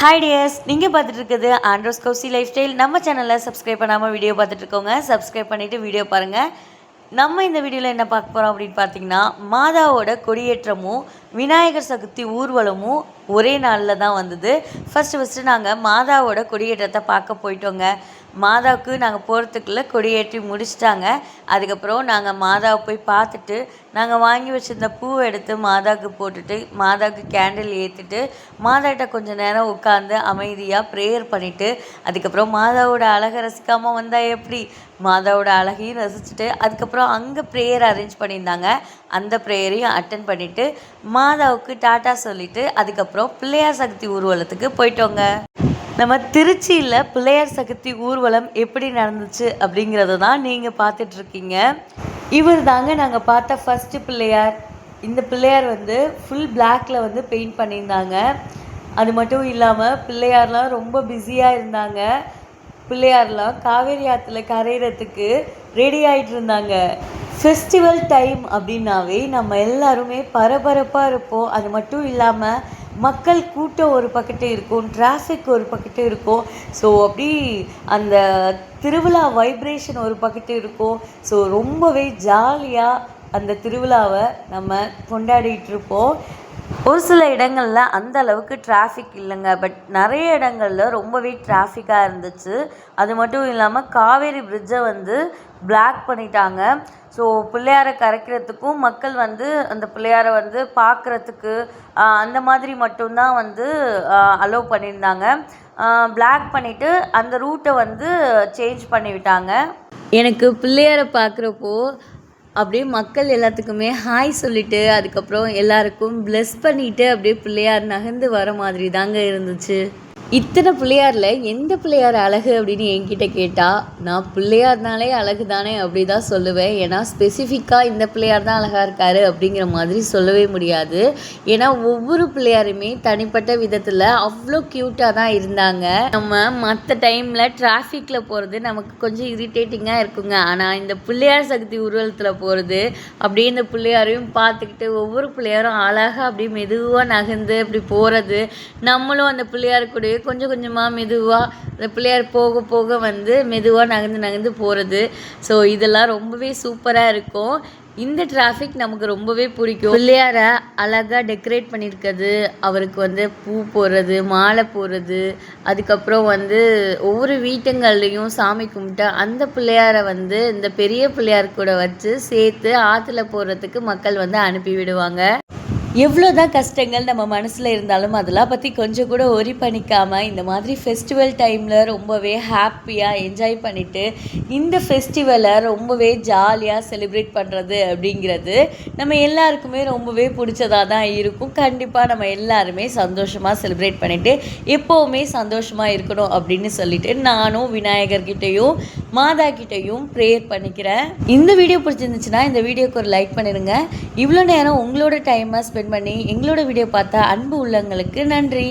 Hi tears, நீங்கள் பார்த்துட்டு இருக்குது ஆண்ட்ரோஸ் கௌசி லைஃப் ஸ்டைல். நம்ம சேனலில் சப்ஸ்கிரைப் பண்ணாமல் வீடியோ பார்த்துட்டு இருக்கோங்க. சப்ஸ்கிரைப் பண்ணிவிட்டு வீடியோ பாருங்கள். நம்ம இந்த வீடியோவில் என்ன பார்க்க போகிறோம் அப்படின்னு பார்த்தீங்கன்னா, மாதாவோட கொடியேற்றமும் விநாயகர் சதுர்த்தி ஊர்வலமும் ஒரே நாளில் தான் வந்தது. ஃபஸ்ட்டு நாங்கள் மாதாவோட கொடியேற்றத்தை பார்க்க போயிட்டோங்க. மாதாவுக்கு நாங்கள் போகிறதுக்குள்ளே கொடியேற்றி முடிச்சிட்டாங்க. அதுக்கப்புறம் நாங்கள் மாதாவை போய் பார்த்துட்டு நாங்கள் வாங்கி வச்சுருந்த பூவை எடுத்து மாதாவுக்கு போட்டுட்டு மாதாவுக்கு கேண்டில் ஏற்றிட்டு மாதாட்ட கொஞ்சம் நேரம் உட்காந்து அமைதியாக ப்ரேயர் பண்ணிவிட்டு அதுக்கப்புறம் மாதாவோட அழகை ரசிக்காமல் வந்தால் எப்படி, மாதாவோட அழகையும் ரசிச்சுட்டு அதுக்கப்புறம் அங்கே ப்ரேயர் அரேஞ்ச் பண்ணியிருந்தாங்க. அந்த ப்ரேயரையும் அட்டன் பண்ணிவிட்டு மாதாவுக்கு டாட்டா சொல்லிவிட்டு அதுக்கப்புறம் பிள்ளையார் சதுர்த்தி ஊர்வலத்துக்கு போயிட்டோங்க. நம்ம திருச்சியில் பிள்ளையார் சதுர்த்தி ஊர்வலம் எப்படி நடந்துச்சு அப்படிங்கிறத தான் நீங்கள் பார்த்துட்ருக்கீங்க. இவர் தாங்க நாங்கள் பார்த்த ஃபஸ்ட்டு பிள்ளையார். இந்த பிள்ளையார் ஃபுல் பிளாக்கில் பெயிண்ட் பண்ணியிருந்தாங்க. அது மட்டும் இல்லாமல் பிள்ளையார்லாம் ரொம்ப பிஸியாக இருந்தாங்க. பிள்ளையார்லாம் காவேரி ஆற்றுல கரையிறதுக்கு ரெடி ஆகிட்டு இருந்தாங்க. ஃபெஸ்டிவல் டைம் அப்படின்னாவே நம்ம எல்லாருமே பரபரப்பாக இருப்போம். அது மட்டும் இல்லாமல் மக்கள் கூட்டம் ஒரு பக்கத்து இருக்கும், டிராஃபிக் ஒரு பக்கத்து இருக்கும். ஸோ அப்படி அந்த திருவிழா வைப்ரேஷன் ஒரு பக்கத்து இருக்கும். ஸோ ரொம்பவே ஜாலியாக அந்த திருவிழாவை நம்ம கொண்டாடிட்டு இருப்போம். ஒரு சில இடங்களில் அந்த அளவுக்கு டிராஃபிக் இல்லைங்க, பட் நிறைய இடங்களில் ரொம்பவே டிராஃபிக்காக இருந்துச்சு. அது மட்டும் இல்லாமல் காவேரி பிரிட்ஜை பிளாக் பண்ணிட்டாங்க. ஸோ பிள்ளையாரை கரைக்கிறதுக்கும் மக்கள் அந்த பிள்ளையாரை பார்க்குறதுக்கு அந்த மாதிரி மட்டும்தான் அலோவ் பண்ணியிருந்தாங்க. பிளாக் பண்ணிவிட்டு அந்த ரூட்டை சேஞ்ச் பண்ணிவிட்டாங்க. எனக்கு பிள்ளையாரை பார்க்குறப்போ அப்படியே மக்கள் எல்லாத்துக்குமே ஹாய் சொல்லிவிட்டு அதுக்கப்புறம் எல்லாருக்கும் ப்ளெஸ் பண்ணிவிட்டு அப்படியே பிள்ளையார் நகர்ந்து வர மாதிரி தாங்க இருந்துச்சு. இத்தனை பிள்ளையாரில் எந்த பிள்ளையார் அழகு அப்படின்னு என்கிட்ட கேட்டால் நான் பிள்ளையார்னாலே அழகு தானே அப்படி தான் சொல்லுவேன். ஏன்னா ஸ்பெசிஃபிக்காக இந்த பிள்ளையார் தான் அழகாக இருக்கார் அப்படிங்கிற மாதிரி சொல்லவே முடியாது. ஏன்னா ஒவ்வொரு பிள்ளையாருமே தனிப்பட்ட விதத்தில் அவ்வளோ க்யூட்டாக தான் இருந்தாங்க. நம்ம மற்ற டைமில் டிராஃபிக்கில் போகிறது நமக்கு கொஞ்சம் இரிட்டேட்டிங்காக இருக்குங்க. ஆனால் இந்த பிள்ளையார் சதுர்த்தி ஊர்வலத்தில் போகிறது அப்படியே இந்த பிள்ளையாரையும் பார்த்துக்கிட்டு ஒவ்வொரு பிள்ளையாரும் அழகாக அப்படியே மெதுவாக நகர்ந்து அப்படி போகிறது, நம்மளும் அந்த பிள்ளையாருக்குடைய கொஞ்சம் கொஞ்சமாக மெதுவாக அந்த பிள்ளையார் போக போக மெதுவாக நகர்ந்து போகிறது. ஸோ இதெல்லாம் ரொம்பவே சூப்பராக இருக்கும். இந்த டிராஃபிக் நமக்கு ரொம்பவே பிடிக்கும். பிள்ளையாரை அழகாக டெக்கரேட் பண்ணியிருக்கிறது, அவருக்கு பூ போடுறது, மாலை போடுறது, அதுக்கப்புறம் ஒவ்வொரு வீட்டுங்கள்லேயும் சாமி கும்பிட்டு அந்த பிள்ளையாரை இந்த பெரிய பிள்ளையார் கூட வச்சு சேர்த்து ஆற்றுல போடுறதுக்கு மக்கள் அனுப்பி விடுவாங்க. எவ்வளோதான் கஷ்டங்கள் நம்ம மனசில் இருந்தாலும் அதெல்லாம் பற்றி கொஞ்சம் கூட ஒரி பண்ணிக்காமல் இந்த மாதிரி ஃபெஸ்டிவல் டைமில் ரொம்பவே ஹாப்பியாக என்ஜாய் பண்ணிவிட்டு இந்த ஃபெஸ்டிவலை ரொம்பவே ஜாலியாக செலிப்ரேட் பண்ணுறது அப்படிங்கிறது நம்ம எல்லாருக்குமே ரொம்பவே பிடிச்சதாக தான் இருக்கும். கண்டிப்பாக நம்ம எல்லாருமே சந்தோஷமாக செலிப்ரேட் பண்ணிவிட்டு எப்போவுமே சந்தோஷமாக இருக்கணும் அப்படின்னு சொல்லிட்டு நானும் விநாயகர்கிட்டையும் மாதா கிட்டையும் ப்ரேயர் பண்ணிக்கிறேன். இந்த வீடியோ பிடிச்சிருந்துச்சுன்னா இந்த வீடியோக்கு ஒரு லைக் பண்ணிடுங்க. இவ்வளோ நேரம் உங்களோட டைமை ஸ்பெண்ட் பண்ணி எங்களோட வீடியோ பார்த்தா அன்பு உள்ளங்களுக்கு நன்றி.